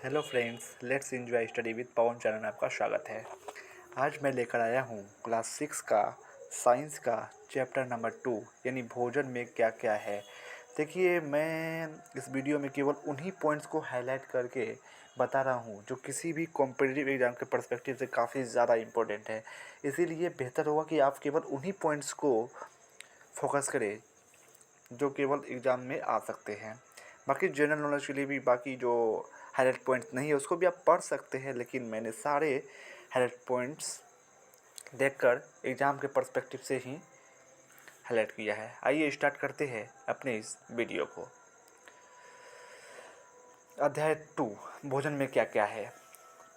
Hello friends, let's enjoy study with Pawan channel में आपका स्वागत है। आज मैं लेकर आया हूँ क्लास 6 का साइंस का चैप्टर नंबर 2 यानी भोजन में क्या क्या है। देखिए, मैं इस वीडियो में केवल उन्हीं पॉइंट्स को हाईलाइट करके बता रहा हूँ जो किसी भी कॉम्पिटिटिव एग्ज़ाम के पर्सपेक्टिव से काफ़ी ज़्यादा इम्पोर्टेंट है। इसीलिए बेहतर होगा कि आप केवल उन्हीं पॉइंट्स को फोकस करें जो केवल एग्ज़ाम में आ सकते हैं। बाकी जनरल नॉलेज के लिए भी बाकी जो हाईलाइट पॉइंट्स नहीं है उसको भी आप पढ़ सकते हैं, लेकिन मैंने सारे हाईलाइट पॉइंट्स देखकर एग्ज़ाम के पर्सपेक्टिव से ही हाईलाइट किया है। आइए स्टार्ट करते हैं अपने इस वीडियो को। अध्याय 2, भोजन में क्या क्या है।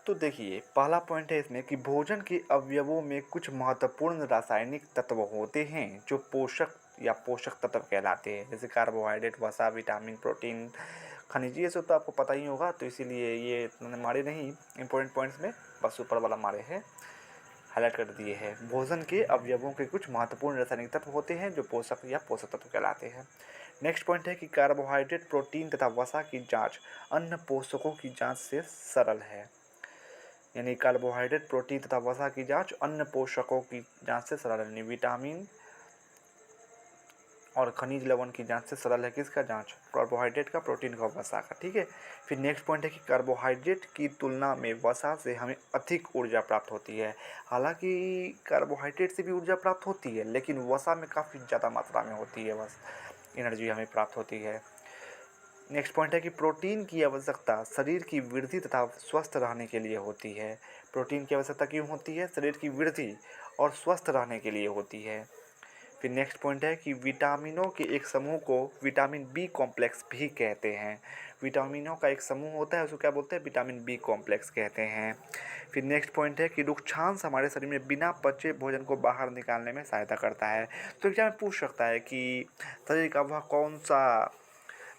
तो देखिए, पहला पॉइंट है इसमें कि भोजन के अवयवों में कुछ महत्वपूर्ण रासायनिक तत्व होते हैं जो पोषक या पोषक तत्व कहलाते हैं, जैसे कार्बोहाइड्रेट, वसा, विटामिन, प्रोटीन, खनिज। ये सब तो आपको पता ही होगा, तो इसीलिए ये मैंने मारे नहीं इंपॉर्टेंट पॉइंट्स में, बस ऊपर वाला मारे हैं, हाईलाइट कर दिए हैं। भोजन के अवयवों के कुछ महत्वपूर्ण रासायनिक तत्व होते हैं जो पोषक या पोषक तत्व कहलाते हैं। नेक्स्ट पॉइंट है कि कार्बोहाइड्रेट, प्रोटीन तथा वसा की जांच अन्य पोषकों की जांच से सरल है। यानी कार्बोहाइड्रेट, प्रोटीन तथा वसा की जांच अन्य पोषकों की जांच से सरल है। विटामिन और खनिज लवण की जांच से सरल है। किसका जांच? कार्बोहाइड्रेट का, प्रोटीन का, वसा का। ठीक है। फिर नेक्स्ट पॉइंट है कि कार्बोहाइड्रेट की तुलना में वसा से हमें अधिक ऊर्जा प्राप्त होती है। हालांकि कार्बोहाइड्रेट से भी ऊर्जा प्राप्त होती है, लेकिन वसा में काफ़ी ज़्यादा मात्रा में होती है, बस एनर्जी हमें प्राप्त होती है। नेक्स्ट पॉइंट है कि प्रोटीन की आवश्यकता शरीर की वृद्धि तथा स्वस्थ रहने के लिए होती है। प्रोटीन की आवश्यकता क्यों होती है? शरीर की वृद्धि और स्वस्थ रहने के लिए होती है। फिर नेक्स्ट पॉइंट है कि विटामिनों के एक समूह को विटामिन बी कॉम्प्लेक्स भी कहते हैं। विटामिनों का एक समूह होता है, उसको क्या बोलते हैं? विटामिन बी कॉम्प्लेक्स कहते हैं। फिर नेक्स्ट पॉइंट है कि रुक्षांश हमारे शरीर में बिना पचे भोजन को बाहर निकालने में सहायता करता है। तो एग्जाम में पूछ सकता है कि शरीर का वह कौन सा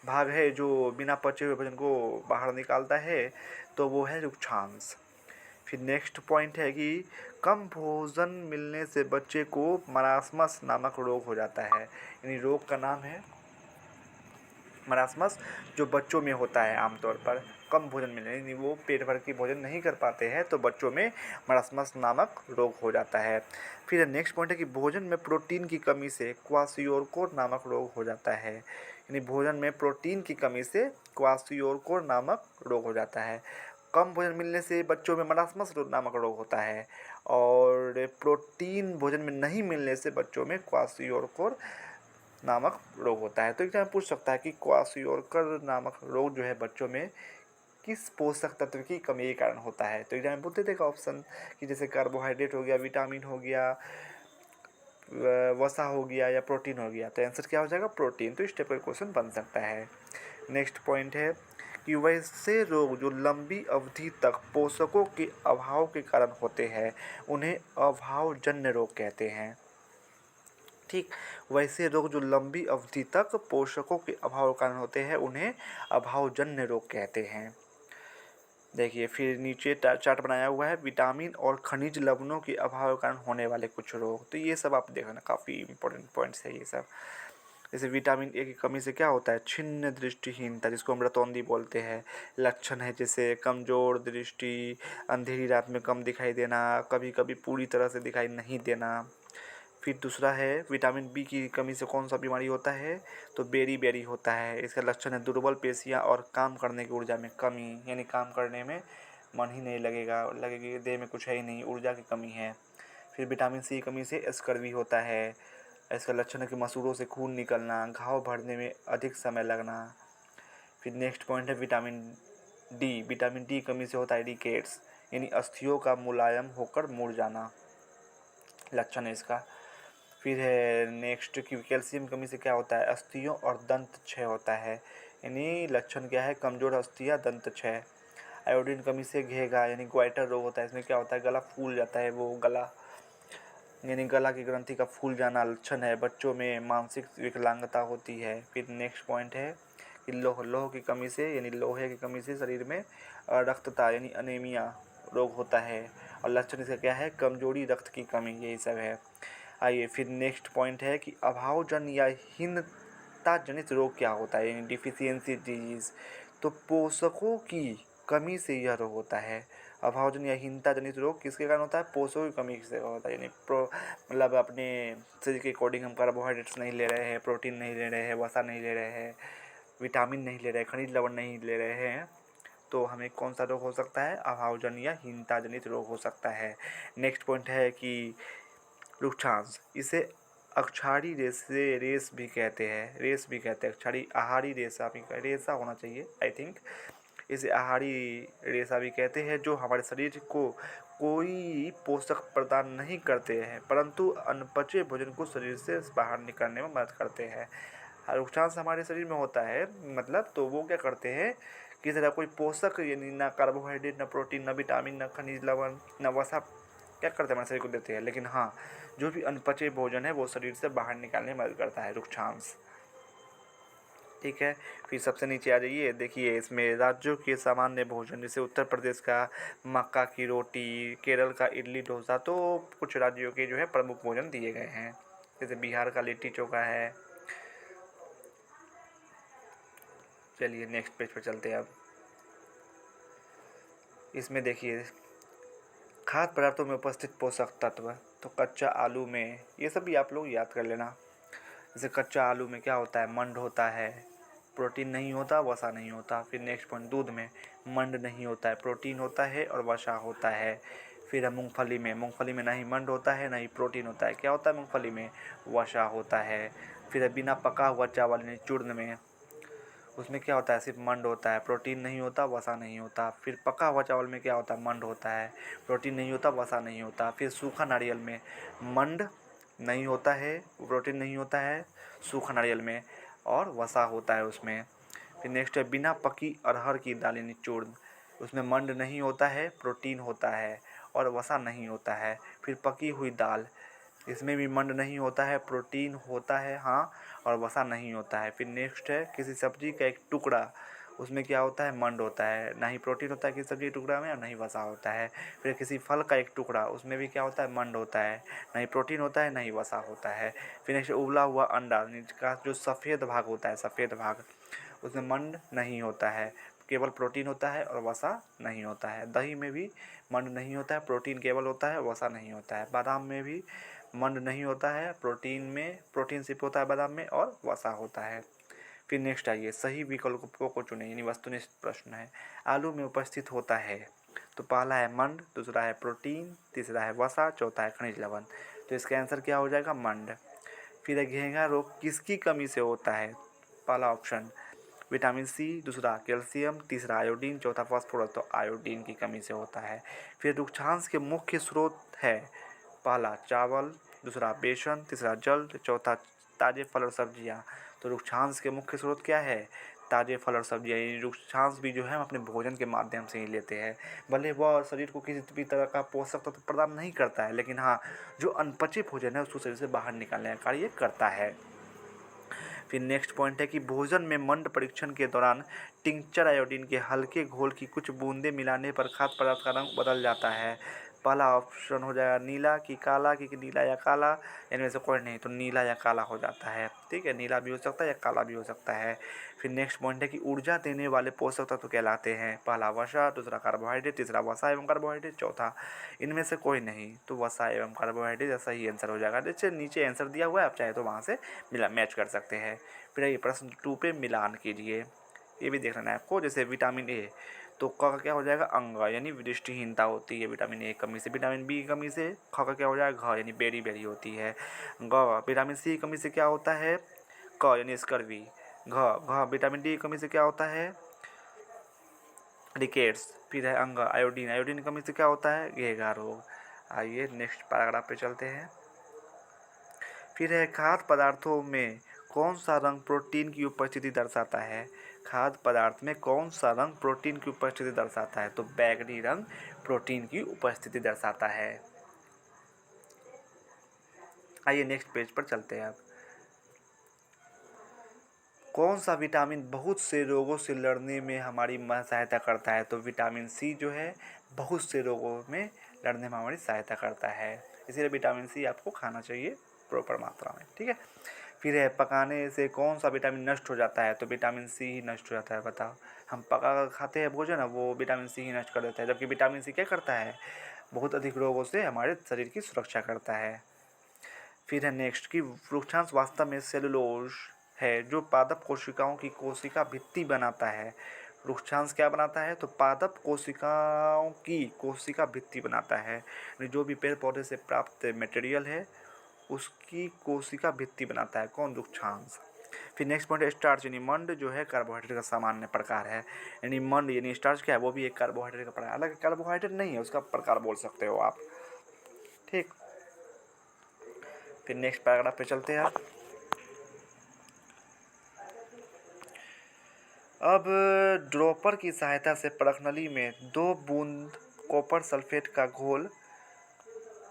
भाग है जो बिना पचे हुए भोजन को बाहर निकालता है? तो वो है रुक्षांश। फिर नेक्स्ट पॉइंट है कि कम भोजन मिलने से बच्चे को मरासमस नामक रोग हो जाता है। यानी रोग का नाम है मरासमस, जो बच्चों में होता है आमतौर पर। कम भोजन मिलने, यानी वो पेट भर के भोजन नहीं कर पाते हैं, तो बच्चों में मरासमस नामक रोग हो जाता है। फिर नेक्स्ट पॉइंट है कि भोजन में प्रोटीन की कमी से क्वाशियोरकोर नामक रोग हो जाता है। यानी भोजन में प्रोटीन की कमी से क्वाशियोरकोर नामक रोग हो जाता है। कम भोजन मिलने से बच्चों में मरासमस नामक रोग होता है, और प्रोटीन भोजन में नहीं मिलने से बच्चों में क्वाशियोरकोर नामक रोग होता है। तो एग्जाम पूछ सकता है कि क्वाशियोरकर नामक रोग जो है बच्चों में किस पोषक तत्व की कमी के कारण होता है। तो एग्जाम में बोलते थे ऑप्शन कि जैसे कार्बोहाइड्रेट हो गया, विटामिन हो गया, वसा हो गया, या प्रोटीन हो गया। तो आंसर क्या हो जाएगा? प्रोटीन। तो इस टाइप का क्वेश्चन बन सकता है। नेक्स्ट पॉइंट है कि वैसे रोग जो लंबी अवधि तक पोषकों के अभाव के कारण होते हैं उन्हें अभावजन्य रोग कहते हैं। ठीक, वैसे रोग जो लंबी अवधि तक पोषकों के अभाव के कारण होते हैं उन्हें अभावजन्य रोग कहते हैं। देखिए, फिर नीचे चार्ट बनाया हुआ है, विटामिन और खनिज लवणों के अभाव के कारण होने वाले कुछ रोग। तो ये सब आप देखना, काफ़ी इंपॉर्टेंट पॉइंट्स है ये सब। जैसे विटामिन ए की कमी से क्या होता है? छिन्न दृष्टिहीनता, जिसको हम रतौंधी बोलते हैं। लक्षण है जैसे कमज़ोर दृष्टि, अंधेरी रात में कम दिखाई देना, कभी कभी पूरी तरह से दिखाई नहीं देना। फिर दूसरा है विटामिन बी की कमी से कौन सा बीमारी होता है? तो बेरी बेरी होता है। इसका लक्षण है दुर्बल पेशियां और काम करने की ऊर्जा में कमी, यानी काम करने में मन ही नहीं लगेगी, देह में कुछ है ही नहीं, ऊर्जा की कमी है। फिर विटामिन सी की कमी से स्कर्वी होता है। इसका लक्षण है कि मसूड़ों से खून निकलना, घाव भरने में अधिक समय लगना। फिर नेक्स्ट पॉइंट है विटामिन डी। विटामिन डी की कमी से होता है रिकेट्स, यानी अस्थियों का मुलायम होकर मुड़ जाना, लक्षण है इसका। फिर है नेक्स्ट कि कैल्शियम कमी से क्या होता है? अस्थियों और दंत क्षय होता है, यानी लक्षण क्या है? कमजोर अस्थियां, दंत क्षय। आयोडीन कमी से घेगा, यानी ग्वाइटर रोग होता है। इसमें क्या होता है? गला फूल जाता है, वो गला यानी गला की ग्रंथि का फूल जाना लक्षण है। बच्चों में मानसिक विकलांगता होती है। फिर नेक्स्ट पॉइंट है कि लोह की कमी से, यानी लोहे की कमी से शरीर में रक्तता यानी अनीमिया रोग होता है, और लक्षण इसका क्या है? कमजोरी, रक्त की कमी, यही सब है। आइए, फिर नेक्स्ट पॉइंट है कि अभावजन या हीनता जनित रोग क्या होता है, यानी डिफिशियंसी डिजीज। तो पोषकों की कमी से यह रोग होता है। अभावजन्य या हीनता जनित रोग किसके कारण होता है? पोषकों की कमी से होता है। यानी मतलब अपने शरीर के अकॉर्डिंग हम कार्बोहाइड्रेट्स नहीं ले रहे हैं, प्रोटीन नहीं ले रहे हैं, वसा नहीं ले रहे हैं, विटामिन नहीं ले रहे हैं, खनिज लवण नहीं ले रहे हैं, तो हमें कौन सा रोग हो सकता है? अभावजन्य या हीनता जनित रोग हो सकता है। नेक्स्ट पॉइंट है कि रुक्षांश, इसे अक्षारी रेस भी कहते हैं, अक्षारी आहारी रेशा भी, रेशा होना चाहिए आई थिंक। इसे आहारी रेशा भी कहते हैं, जो हमारे शरीर को कोई पोषक प्रदान नहीं करते हैं, परंतु अनपचे भोजन को शरीर से बाहर निकालने में मदद करते हैं। रुक्षांश हमारे शरीर में होता है, मतलब तो वो क्या करते हैं, किसी तरह कोई पोषक यानी ना कार्बोहाइड्रेट, ना प्रोटीन, ना विटामिन, ना खनिज लवण, ना वसा क्या करते हैं, हमारे शरीर को देते हैं, लेकिन हाँ जो भी अनपचे भोजन है वो शरीर से बाहर निकालने में मदद करता है रुक्षांश। ठीक है, फिर सबसे नीचे आ जाइए, देखिए इसमें राज्यों के सामान्य भोजन, जैसे उत्तर प्रदेश का मक्का की रोटी, केरल का इडली डोसा, तो कुछ राज्यों के जो है प्रमुख भोजन दिए गए हैं। जैसे बिहार का लिट्टी चोखा है। चलिए नेक्स्ट पेज पर चलते हैं अब। इसमें देखिए खाद्य पदार्थों में उपस्थित पोषक तत्व, तो कच्चा आलू में, ये सब भी आप लोग याद कर लेना। जैसे कच्चा आलू में क्या होता है? मंड होता है, प्रोटीन नहीं होता, वसा नहीं होता। फिर नेक्स्ट पॉइंट, दूध में मंड नहीं होता है, प्रोटीन होता है और वसा होता है। फिर मूंगफली में ना ही मंड होता है ना ही प्रोटीन होता है, क्या होता है मूंगफली में? वसा होता है। फिर बिना पका हुआ चावल यानी चूर्ण में, उसमें क्या होता है? सिर्फ मंड होता है, प्रोटीन नहीं होता, वसा नहीं होता। फिर पका हुआ चावल में क्या होता है? मंड होता है, प्रोटीन नहीं होता, वसा नहीं होता। फिर सूखा नारियल में मंड नहीं होता है, प्रोटीन नहीं होता है सूखा नारियल में, और वसा होता है उसमें। फिर नेक्स्ट है बिना पकी अरहर की दाल यानी चूर्ण, उसमें मंड नहीं होता है, प्रोटीन होता है और वसा नहीं होता है। फिर पकी हुई दाल, इसमें भी मंड नहीं होता है, प्रोटीन होता है हाँ, और वसा नहीं होता है। फिर नेक्स्ट है किसी सब्जी का एक टुकड़ा, उसमें क्या होता है? मंड होता है, ना ही प्रोटीन होता है किसी सब्जी के टुकड़ा में और ना ही वसा होता है। फिर किसी फल का एक टुकड़ा, उसमें भी क्या होता है? मंड होता है, ना ही प्रोटीन होता है ना ही वसा होता है। फिर नेक्स्ट उबला हुआ अंडा का जो सफ़ेद भाग होता है, सफ़ेद भाग, उसमें मंड नहीं होता है, केवल प्रोटीन होता है और वसा नहीं होता है। दही में भी मंड नहीं होता है, प्रोटीन केवल होता है, वसा नहीं होता है। बादाम में भी मंड नहीं होता है, प्रोटीन सिर्फ होता है बादाम में और वसा होता है। फिर नेक्स्ट आइए, सही विकल्पों को चुनें, यानी वस्तुनिष्ठ प्रश्न है। आलू में उपस्थित होता है, तो पहला है मंड, दूसरा है प्रोटीन, तीसरा है वसा, चौथा है खनिज लवण। तो इसका आंसर क्या हो जाएगा? मंड। फिर घेंघा रोग किसकी कमी से होता है? पहला ऑप्शन विटामिन सी, दूसरा कैल्शियम, तीसरा आयोडीन, चौथा फास्फोरस, तो आयोडीन की कमी से होता है। फिर रुक्षांश के मुख्य स्रोत है, पहला चावल, दूसरा बेसन, तीसरा जल, चौथा ताजे फल और सब्जियां। तो रुक्षांश के मुख्य स्रोत क्या है? ताजे फल और सब्जियां। ये रुक्षांश भी जो है हम अपने भोजन के माध्यम से ही लेते हैं। भले वह शरीर को किसी भी तरह का पोषक तत्व प्रदान नहीं करता है, लेकिन हाँ जो अनपचे भोजन है उसको शरीर से बाहर निकालने का कार्य करता है। फिर नेक्स्ट पॉइंट है कि भोजन में मंड परीक्षण के दौरान टिंचर आयोडीन के हल्के घोल की कुछ बूंदें मिलाने पर खाद्य पदार्थ का रंग बदल जाता है। पहला ऑप्शन हो जाएगा नीला कि काला, कि नीला या काला, इनमें से कोई नहीं, तो नीला या काला हो जाता है। ठीक है, नीला भी हो सकता है या काला भी हो सकता है। फिर नेक्स्ट पॉइंट है कि ऊर्जा देने वाले पोषक तत्व कहलाते हैं, पहला वसा, दूसरा कार्बोहाइड्रेट, तीसरा वसा एवं कार्बोहाइड्रेट, चौथा इनमें से कोई नहीं, तो वसा एवं कार्बोहाइड्रेट ऐसा ही आंसर हो जाएगा। जैसे नीचे आंसर दिया हुआ है, आप चाहे तो वहाँ से मैच कर सकते हैं। फिर ये प्रश्न 2 पे मिलान कीजिए, ये भी देख लेना है आपको। जैसे विटामिन ए, तो क का क्या हो जाएगा? अंग, यानी दृष्टिहीनता होती है विटामिन ए की कमी से। विटामिन बी की कमी से ख का क्या हो जाएगा? घ, यानी बेरी बेरी होती है। ग विटामिन सी की कमी से क्या होता है? क, यानी स्कर्वी। घ विटामिन डी की कमी से क्या होता है? रिकेट्स। फिर है अंग, आयोडीन की कमी से क्या होता है? घेंघा रोग। आइए नेक्स्ट पैराग्राफ पे चलते हैं। फिर है खाद्य पदार्थों में कौन सा रंग प्रोटीन की उपस्थिति दर्शाता है? खाद्य पदार्थ में कौन सा रंग प्रोटीन की उपस्थिति दर्शाता है? तो बैगनी रंग प्रोटीन की उपस्थिति दर्शाता है। आइए नेक्स्ट पेज पर चलते हैं अब। कौन सा विटामिन बहुत से रोगों से लड़ने में हमारी सहायता करता है? तो विटामिन सी जो है बहुत से रोगों में लड़ने में हमारी सहायता करता है, इसीलिए विटामिन सी आपको खाना चाहिए प्रॉपर मात्रा में। ठीक है, फिर है पकाने से कौन सा विटामिन नष्ट हो जाता है, तो विटामिन सी ही नष्ट हो जाता है। बताओ, हम पका कर खाते हैं भोजन, वो विटामिन सी ही नष्ट कर देता है, जबकि विटामिन सी क्या करता है, बहुत अधिक रोगों से हमारे शरीर की सुरक्षा करता है। फिर है नेक्स्ट कि वृक्षांश वास्तव में सेलुलोज है जो पादप कोशिकाओं की कोशिका भित्ति बनाता है। वृक्षांश क्या बनाता है, तो पादप कोशिकाओं की कोशिका भित्ति बनाता है, यानी जो भी पेड़ पौधे से प्राप्त मटेरियल है उसकी कोशिका भित्ति बनाता है कौन, वृक्षांश। फिर नेक्स्ट पॉइंट है स्टार्च, यानी मंड जो है कार्बोहाइड्रेट का सामान्य प्रकार है। यानी मंड यानी स्टार्च क्या है, वो भी एक कार्बोहाइड्रेट का प्रकार, अलग कार्बोहाइड्रेट नहीं है, उसका प्रकार बोल सकते हो आप। ठीक, फिर नेक्स्ट पैराग्राफ पे चलते हैं। अब ड्रॉपर की सहायता से परखनली में 2 बूंद कॉपर सल्फेट का घोल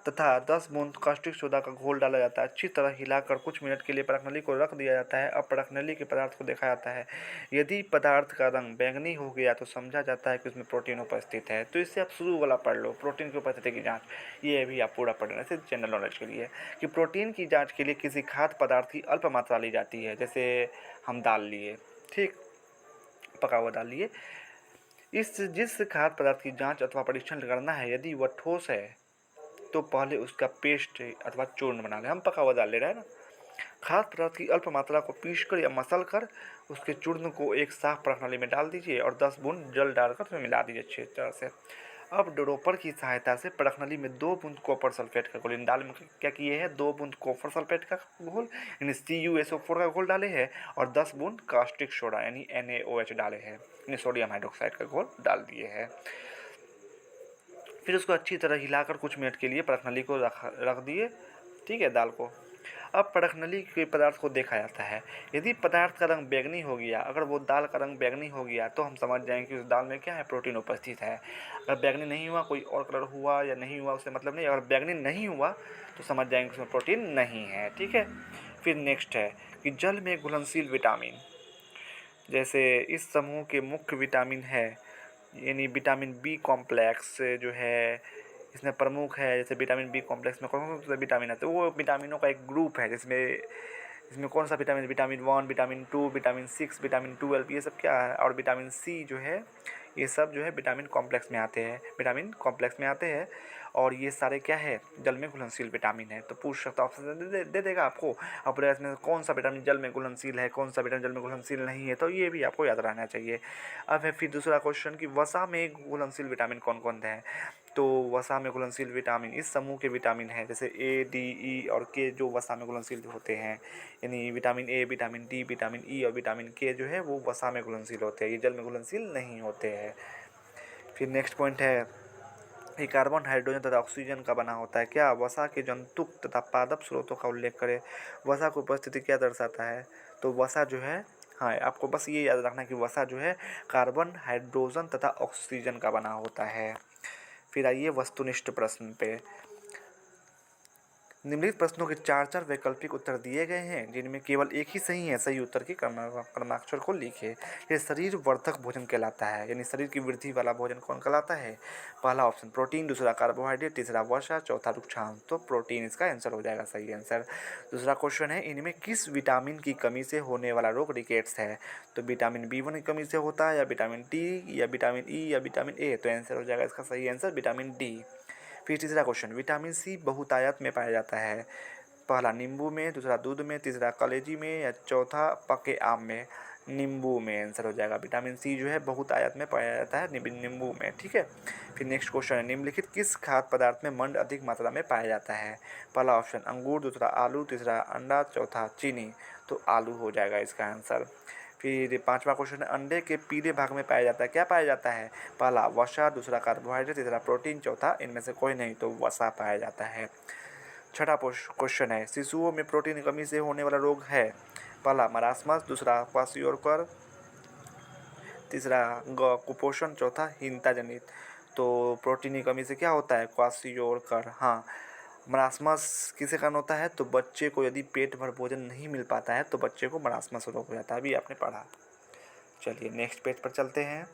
तथा 10 बूंद कास्टिक सोडा का घोल डाला जाता है। अच्छी तरह हिलाकर कुछ मिनट के लिए परखनली को रख दिया जाता है। अब परखनली के पदार्थ को देखा जाता है। यदि पदार्थ का रंग बैंगनी हो गया तो समझा जाता है कि उसमें प्रोटीन उपस्थित है। तो इससे आप शुरू वाला पढ़ लो, प्रोटीन की उपस्थिति की जाँच, ये भी आप पूरा पढ़ लेना, सिर्फ जनरल नॉलेज के लिए, कि प्रोटीन की जाँच के लिए किसी खाद्य पदार्थ की अल्प मात्रा ली जाती है। जैसे हम दाल लिए, ठीक, पका हुआ दाल लिए, जिस खाद्य पदार्थ की जांच अथवा परीक्षण करना है, यदि वह ठोस है तो पहले उसका पेस्ट अथवा चूर्ण बना लें। हम पका हुआ दाल ले रहे हैं ना। खाद्य पदार्थ की अल्प मात्रा को पीसकर या मसल कर उसके चूर्ण को एक साफ प्रणाली में डाल दीजिए और 10 बूंद जल डालकर उसमें मिला दीजिए अच्छी तरह से। अब ड्रॉपर की सहायता से प्रणाली में 2 बूंद कॉपर सल्फेट का घोल, इन दाल में क्या किए हैं, 2 बूंद कॉपर सल्फेट का घोल यानी CuSO4 का घोल डाले हैं और 10 बूंद कास्टिक सोडा यानी NaOH डाले हैं, यानी सोडियम हाइड्रोक्साइड का घोल डाल दिए हैं। फिर उसको अच्छी तरह हिलाकर कुछ मिनट के लिए परखनली को रख दिए, ठीक है, दाल को। अब परखनली के पदार्थ को देखा जाता है। यदि पदार्थ का रंग बैंगनी हो गया, अगर वो दाल का रंग बैंगनी हो गया तो हम समझ जाएंगे कि उस दाल में क्या है, प्रोटीन उपस्थित है। अगर बैंगनी नहीं हुआ, कोई और कलर हुआ या नहीं हुआ उससे मतलब नहीं, अगर बैंगनी नहीं हुआ तो समझ जाएंगे उसमें प्रोटीन नहीं है, ठीक है। फिर नेक्स्ट है कि जल में घुलनशील विटामिन, जैसे इस समूह के मुख्य विटामिन है, यानी विटामिन बी कॉम्प्लेक्स जो है इसमें प्रमुख है। जैसे विटामिन बी कॉम्प्लेक्स में कौन कौन से विटामिन आते हैं, वो विटामिनों का एक ग्रुप है, जिसमें इसमें कौन सा vitamin, vitamin 1, vitamin 2, vitamin 6, vitamin 12, ये सब क्या है, और विटामिन सी जो है, ये सब जो है विटामिन कॉम्प्लेक्स में आते हैं, विटामिन कॉम्प्लेक्स में आते हैं। और ये सारे क्या है, जल में घुलनशील विटामिन है। तो पूछ सकता ऑप्शन दे देगा आपको, अब इसमें कौन सा विटामिन जल में घुलनशील है, कौन सा विटामिन जल में घुलनशील नहीं है, तो ये भी आपको याद रहना चाहिए। अब है फिर दूसरा क्वेश्चन कि वसा में घुलनशील विटामिन कौन कौन है, तो वसा में घुलनशील विटामिन इस समूह के विटामिन हैं, जैसे A, D, E और K जो वसा में घुलनशील होते हैं, यानी vitamin A, vitamin D, vitamin E और विटामिन K जो है वो वसा में घुलनशील होते हैं, ये जल में घुलनशील नहीं होते हैं। फिर नेक्स्ट पॉइंट है कि कार्बन, हाइड्रोजन तथा ऑक्सीजन का बना होता है। क्या वसा के जंतुक तथा पादप स्रोतों का उल्लेख करें। वसा की उपस्थिति क्या दर्शाता है, तो वसा जो है, हाँ आपको बस ये याद रखना कि वसा जो है कार्बन, हाइड्रोजन तथा ऑक्सीजन का बना होता है। फिर आइए वस्तुनिष्ठ प्रश्न पे। निम्नलिखित प्रश्नों के 4 वैकल्पिक उत्तर दिए गए हैं जिनमें केवल एक ही सही है। सही उत्तर के क्रमाक्षर को लिखे। ये शरीर वर्धक भोजन कहलाता है, यानी शरीर की वृद्धि वाला भोजन कौन कहलाता है। पहला ऑप्शन प्रोटीन, दूसरा कार्बोहाइड्रेट, तीसरा वसा, चौथा वृक्षांश। तो प्रोटीन इसका आंसर हो जाएगा, सही आंसर। दूसरा क्वेश्चन है इनमें किस विटामिन की कमी से होने वाला रोग रिकेट्स है। तो विटामिन B1 की कमी से होता है, या विटामिन D, या विटामिन E, या विटामिन A। तो आंसर हो जाएगा इसका सही आंसर विटामिन D। फिर तीसरा क्वेश्चन विटामिन सी बहुतायत में पाया जाता है। पहला नींबू में, दूसरा दूध में, तीसरा कलेजी में, या चौथा पके आम में। नींबू में आंसर हो जाएगा। विटामिन सी जो है बहुतायत में पाया जाता है नींबू में, ठीक है। फिर नेक्स्ट क्वेश्चन है निम्नलिखित किस खाद्य पदार्थ में मंड अधिक मात्रा में पाया जाता है। पहला ऑप्शन अंगूर, दूसरा आलू, तीसरा अंडा, चौथा चीनी। तो आलू हो जाएगा इसका आंसर। फिर पांचवा क्वेश्चन है अंडे के पीले भाग में पाया जाता है। क्या पाया जाता है, पहला वसा, दूसरा कार्बोहाइड्रेट, तीसरा प्रोटीन, चौथा इनमें से कोई नहीं, तो वसा पाया जाता है। छठा क्वेश्चन है शिशुओं में प्रोटीन की कमी से होने वाला रोग है। पहला मरासमस, दूसरा क्वाशियोरकर, तीसरा कुपोषण, चौथा हीनता जनित। तो प्रोटीन की कमी से क्या होता है, क्वाशियोरकर। हाँ, मरासमस किसे कारण होता है, तो बच्चे को यदि पेट भर भोजन नहीं मिल पाता है तो बच्चे को मरासमस रोग हो जाता है, अभी आपने पढ़ा। चलिए नेक्स्ट पेज पर चलते हैं।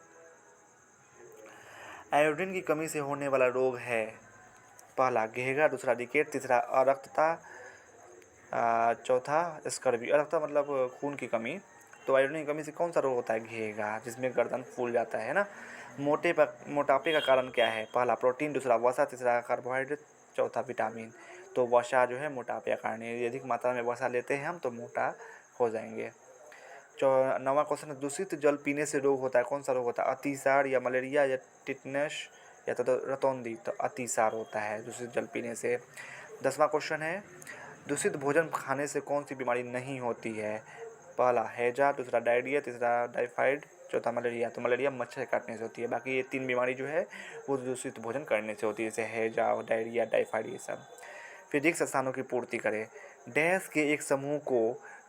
आयोडीन की कमी से होने वाला रोग है। पहला घेगा, दूसरा रिकेट, तीसरा अरक्तता, चौथा स्कर्वी, अर्थात मतलब खून की कमी। तो आयोडीन की कमी से कौन सा रोग होता है? घेगा, जिसमें गर्दन फूल जाता है ना। मोटापे का कारण क्या है? पहला प्रोटीन, दूसरा वसा, तीसरा कार्बोहाइड्रेट, चौथा विटामिन। तो वसा जो है मोटापे का कारण है, यदि अधिक मात्रा में वसा लेते हैं हम तो मोटा हो जाएंगे। 9वां क्वेश्चन है, दूषित जल पीने से रोग होता है, कौन सा रोग होता है? अतिसार या मलेरिया या टिटनस या तो रतौंधी। तो अतिसार होता है दूषित जल पीने से। 10वां क्वेश्चन है, दूषित भोजन खाने से कौन सी बीमारी नहीं होती है? पहला हैजा, दूसरा डायरिया, तीसरा टाइफाइड, चौथा मलेरिया। तो मलेरिया मच्छर काटने से होती है, बाकी ये 3 बीमारी जो है वो दूषित भोजन करने से होती है, जैसे हैजा, डायरिया, टाइफाइड, ये सब। फिर रिक्त स्थानों की पूर्ति करें। डैश के एक समूह को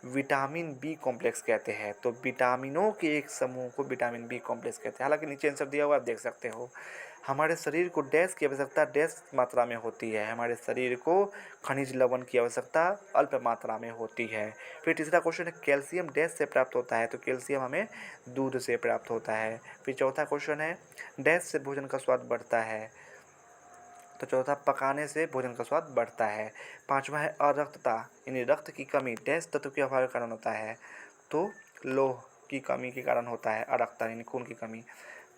विटामिन बी कॉम्प्लेक्स कहते हैं। तो विटामिनों के एक समूह को विटामिन बी कॉम्प्लेक्स कहते हैं। हालांकि नीचे आंसर दिया हुआ आप देख सकते हो। हमारे शरीर को डैश की आवश्यकता डैश मात्रा में होती है। हमारे शरीर को खनिज लवण की आवश्यकता अल्प मात्रा में होती है। फिर तीसरा क्वेश्चन है, कैल्शियम डैश से प्राप्त होता है? तो कैल्शियम हमें दूध से प्राप्त होता है। फिर चौथा क्वेश्चन है, डैश से भोजन का स्वाद बढ़ता है? तो चौथा, पकाने से भोजन का स्वाद बढ़ता है। 5वां है अरक्तता, यानी रक्त की कमी डैश तत्व के अभाव के कारण होता है? तो लोह की कमी के कारण होता है अरक्तता, यानी खून की कमी।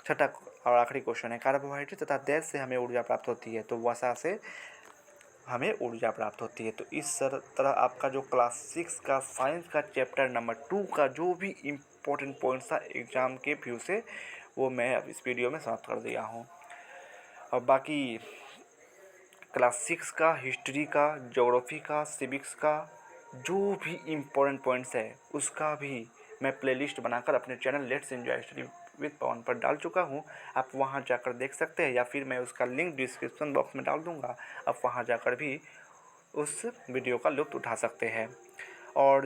छठा और आखिरी क्वेश्चन है, कार्बोहाइड्रेट तथा डैश से हमें ऊर्जा प्राप्त होती है? तो वसा से हमें ऊर्जा प्राप्त होती है। तो इस तरह आपका जो क्लास 6 का साइंस का चैप्टर नंबर 2 का जो भी इम्पोर्टेंट पॉइंट्स था एग्ज़ाम के व्यू से, वो मैं अब इस वीडियो में समाप्त कर दिया हूँ। और बाकी क्लास 6 का, हिस्ट्री का, ज्योग्राफी का, सिविक्स का जो भी इम्पोर्टेंट पॉइंट्स है उसका भी मैं प्लेलिस्ट बनाकर अपने channel let's enjoy study with Pawan पर डाल चुका हूँ। आप वहाँ जाकर देख सकते हैं, या फिर मैं उसका लिंक डिस्क्रिप्शन बॉक्स में डाल दूँगा, आप वहाँ जाकर भी उस वीडियो का लुत्फ़ उठा सकते हैं। और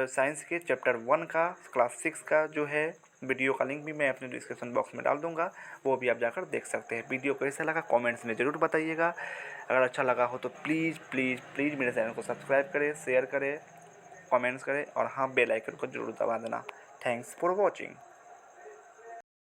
साइंस के चैप्टर 1 का, क्लास 6 का जो है वीडियो का लिंक भी मैं अपने डिस्क्रिप्शन बॉक्स में डाल दूंगा, वो भी आप जाकर देख सकते हैं। वीडियो कैसा लगा कमेंट्स में ज़रूर बताइएगा। अगर अच्छा लगा हो तो प्लीज़ प्लीज़ प्लीज़ मेरे चैनल को सब्सक्राइब करें, शेयर करें, कमेंट्स करें और हाँ, बेल आइकन को ज़रूर दबा देना। Thanks for watching.